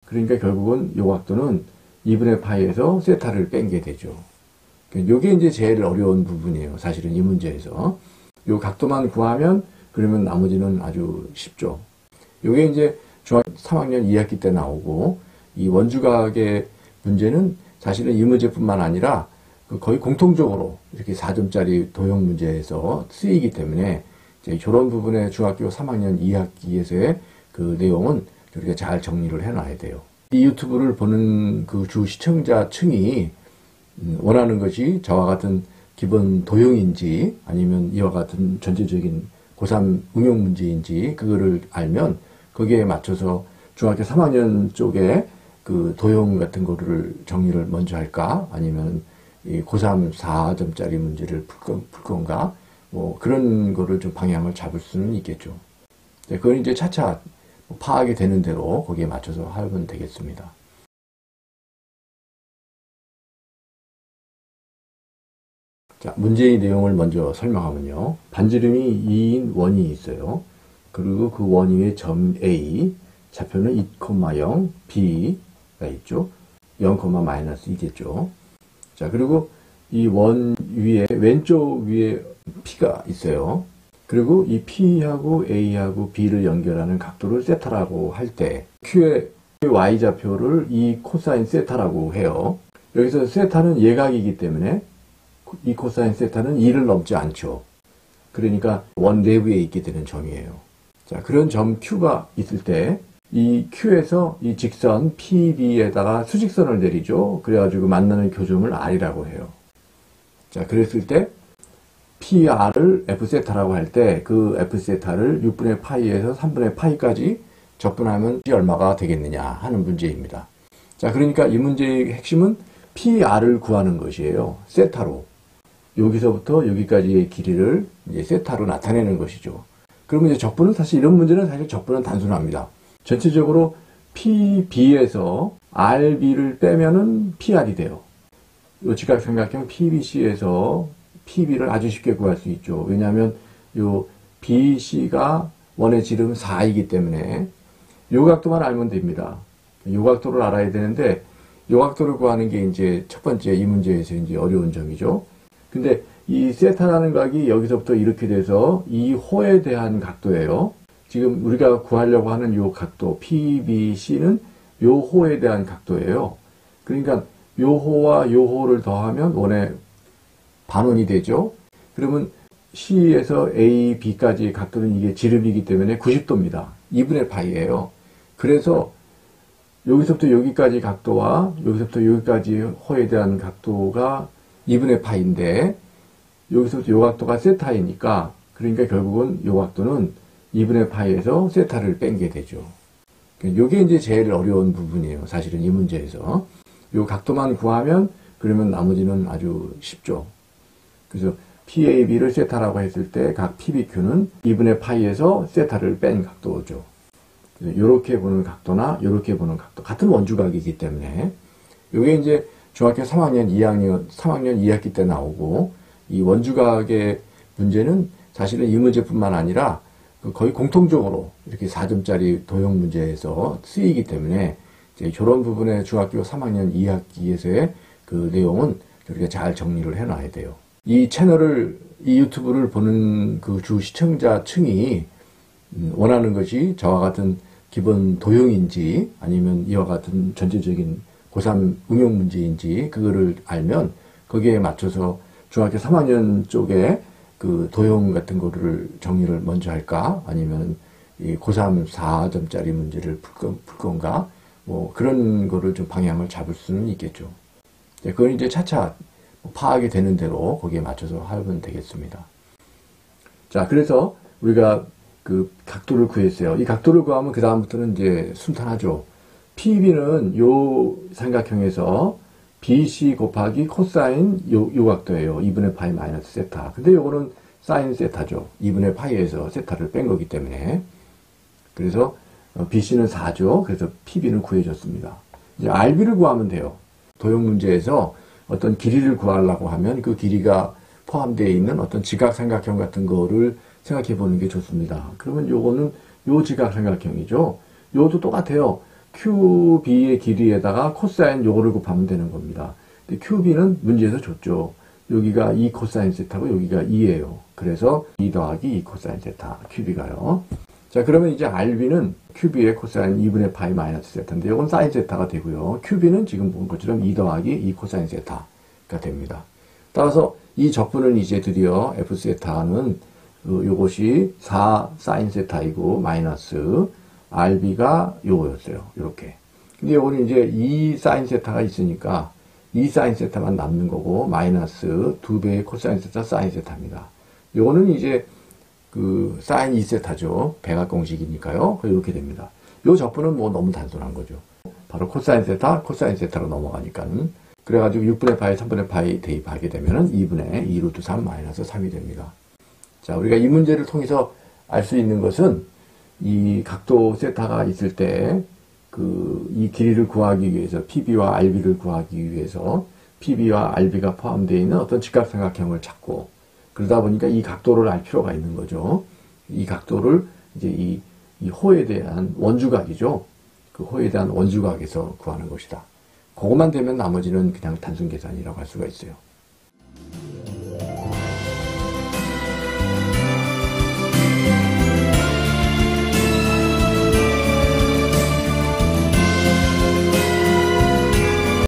그러니까 결국은 요 각도는 2분의 파이에서 세타를 뺀 게 되죠. 요게 이제 제일 어려운 부분이에요. 사실은 이 문제에서. 요 각도만 구하면 그러면 나머지는 아주 쉽죠. 요게 이제 중학교 3학년 2학기 때 나오고, 이 원주각의 문제는 사실은 이 문제뿐만 아니라 거의 공통적으로 이렇게 4점짜리 도형 문제에서 쓰이기 때문에 이제 저런 부분에 중학교 3학년 2학기에서의 그 내용은 이렇게 잘 정리를 해놔야 돼요. 이 유튜브를 보는 그 주 시청자층이 원하는 것이 저와 같은 기본 도형인지 아니면 이와 같은 전체적인 고3 응용 문제인지 그거를 알면 거기에 맞춰서 중학교 3학년 쪽에 그 도형 같은 거를 정리를 먼저 할까 아니면 이 고3 4점짜리 문제를 풀 건가 뭐 그런 거를 좀 방향을 잡을 수는 있겠죠. 그건 이제 차차 파악이 되는 대로 거기에 맞춰서 하면 되겠습니다. 자, 문제의 내용을 먼저 설명하면요. 반지름이 2인 원이 있어요. 그리고 그 원 위에 점 A, 좌표는 2,0, B가 있죠. 0,-2겠죠. 자, 그리고 이 원 위에, 왼쪽 위에 P가 있어요. 그리고 이 P하고 A하고 B를 연결하는 각도를 세타라고 할 때, Q의 Y좌표를 이 코사인 세타라고 해요. 여기서 세타는 예각이기 때문에 이 코사인 세타는 2를 넘지 않죠. 그러니까 원 내부에 있게 되는 점이에요. 자, 그런 점 Q가 있을 때, 이 Q에서 이 직선 PB에다가 수직선을 내리죠. 그래가지고 만나는 교점을 R이라고 해요. 자, 그랬을 때, PR을 F세타라고 할 때, 그 F세타를 6분의 파이에서 3분의 파이까지 적분하면 얼마가 되겠느냐 하는 문제입니다. 자, 그러니까 이 문제의 핵심은 PR을 구하는 것이에요. 세타로. 여기서부터 여기까지의 길이를 이제 세타로 나타내는 것이죠. 그러면 이제 적분은 사실 이런 문제는 사실 적분은 단순합니다. 전체적으로 PB에서 RB를 빼면은 PR이 돼요. 요 지각삼각형 PBC에서 PB를 아주 쉽게 구할 수 있죠. 왜냐하면 요 BC가 원의 지름 4이기 때문에 요 각도만 알면 됩니다. 요 각도를 알아야 되는데 요 각도를 구하는 게 이제 첫 번째 이 문제에서 이제 어려운 점이죠. 근데 이 세타라는 각이 여기서부터 이렇게 돼서 이 호에 대한 각도예요. 지금 우리가 구하려고 하는 요 각도 PBC는 요 호에 대한 각도예요. 그러니까 요 호와 요 호를 더하면 원의 반원이 되죠. 그러면 C에서 A, B까지의 각도는 이게 지름이기 때문에 90도입니다. 2분의 파이예요. 그래서 여기서부터 여기까지 각도와 여기서부터 여기까지 호에 대한 각도가 2분의 파인데 여기서부터 요 각도가 세타이니까 그러니까 결국은 요 각도는 2분의 파이에서 세타를 뺀 게 되죠. 요게 이제 제일 어려운 부분이에요. 사실은 이 문제에서. 요 각도만 구하면 그러면 나머지는 아주 쉽죠. 그래서 PAB를 세타라고 했을 때 각 PBQ는 2분의 파이에서 세타를 뺀 각도죠. 이렇게 보는 각도나 이렇게 보는 각도 같은 원주각이기 때문에 이게 이제 중학교 3학년 2학기 때 나오고 이 원주각의 문제는 사실은 이 문제뿐만 아니라 거의 공통적으로 이렇게 4점짜리 도형 문제에서 쓰이기 때문에 이제 저런 부분에 중학교 3학년 2학기에서의 그 내용은 이렇게 잘 정리를 해놔야 돼요. 이 채널을 이 유튜브를 보는 그 주 시청자층이 원하는 것이 저와 같은 기본 도형인지 아니면 이와 같은 전체적인 고3 응용 문제인지 그거를 알면 거기에 맞춰서 중학교 3학년 쪽에 그 도형 같은 거를 정리를 먼저 할까 아니면 이 고3 4점짜리 문제를 풀 건가 뭐 그런 거를 좀 방향을 잡을 수는 있겠죠. 그건 이제 차차 파악이 되는 대로 거기에 맞춰서 하면 되겠습니다. 자, 그래서 우리가 그 각도를 구했어요. 이 각도를 구하면 그 다음부터는 이제 순탄하죠. PB는 요 삼각형에서 BC 곱하기 코사인 요 각도예요. 2분의 파이 마이너스 세타. 근데 요거는 사인 세타죠. 2분의 파이에서 세타를 뺀 거기 때문에. 그래서 BC는 4죠. 그래서 PB는 구해졌습니다. 이제 RB를 구하면 돼요. 도형 문제에서 어떤 길이를 구하려고 하면 그 길이가 포함되어 있는 어떤 지각삼각형 같은 거를 생각해 보는 게 좋습니다. 그러면 요거는 요 지각삼각형이죠. 요것도 똑같아요. QB의 길이에다가 코사인 요거를 곱하면 되는 겁니다. 근데 QB는 문제에서 줬죠. 여기가 2 코사인 세타고 여기가 2예요. 그래서 2 더하기 2 코사인 세타, QB가요. 자, 그러면 이제 RB는 QB의 코사인 2분의 파이 마이너스 세타인데 이건 사인 세타가 되고요. QB는 지금 본 것처럼 2 더하기 2 코사인 세타가 됩니다. 따라서 이 적분은 이제 드디어 F 세타는 요것이 4 사인 세타이고 마이너스 RB가 요거였어요. 이렇게. 근데 요거는 이제 2 사인 세타가 있으니까 2 사인 세타만 남는 거고 마이너스 2배의 코사인 세타 사인 세타입니다. 요거는 이제 그 사인 2세타죠. 배각 공식이니까요. 이렇게 됩니다. 요 적분은 뭐 너무 단순한 거죠. 바로 코사인 세타, 코사인 세타로 넘어가니까는. 그래가지고 6분의 파이, 3분의 파이 대입하게 되면은 2분의 2 루트 3 마이너스 3이 됩니다. 자, 우리가 이 문제를 통해서 알 수 있는 것은 이 각도 세타가 있을 때 이 길이를 구하기 위해서 PB와 RB를 구하기 위해서 PB와 RB가 포함되어 있는 어떤 직각삼각형을 찾고 그러다 보니까 이 각도를 알 필요가 있는 거죠. 이 각도를 이제 이 호에 대한 원주각이죠. 그 호에 대한 원주각에서 구하는 것이다. 그것만 되면 나머지는 그냥 단순 계산이라고 할 수가 있어요.